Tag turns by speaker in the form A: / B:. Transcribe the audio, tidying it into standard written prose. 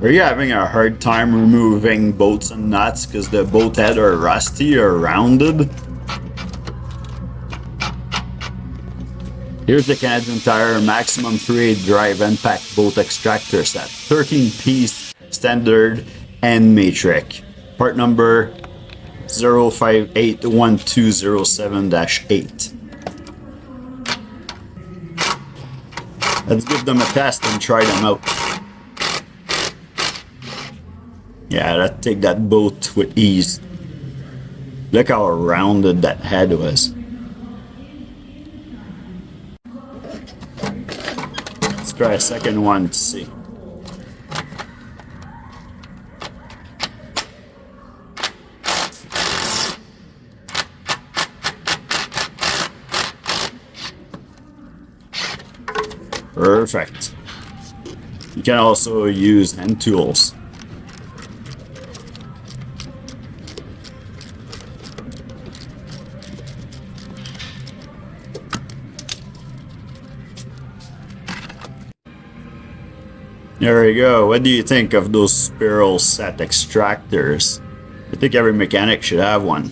A: Are you having a hard time removing bolts and nuts because the bolt head are rusty or rounded? Here's the Canadian Tire Maximum 3/8 drive impact bolt extractor set, 13-piece standard and matrix. Part number 0581207-8. Let's give them a test and try them out. Yeah, let's take that bolt with ease. Look how rounded that head was. Let's try a second one to see. Perfect. You can also use hand tools. There you go. What do you think of those spiral set extractors? I think every mechanic should have one.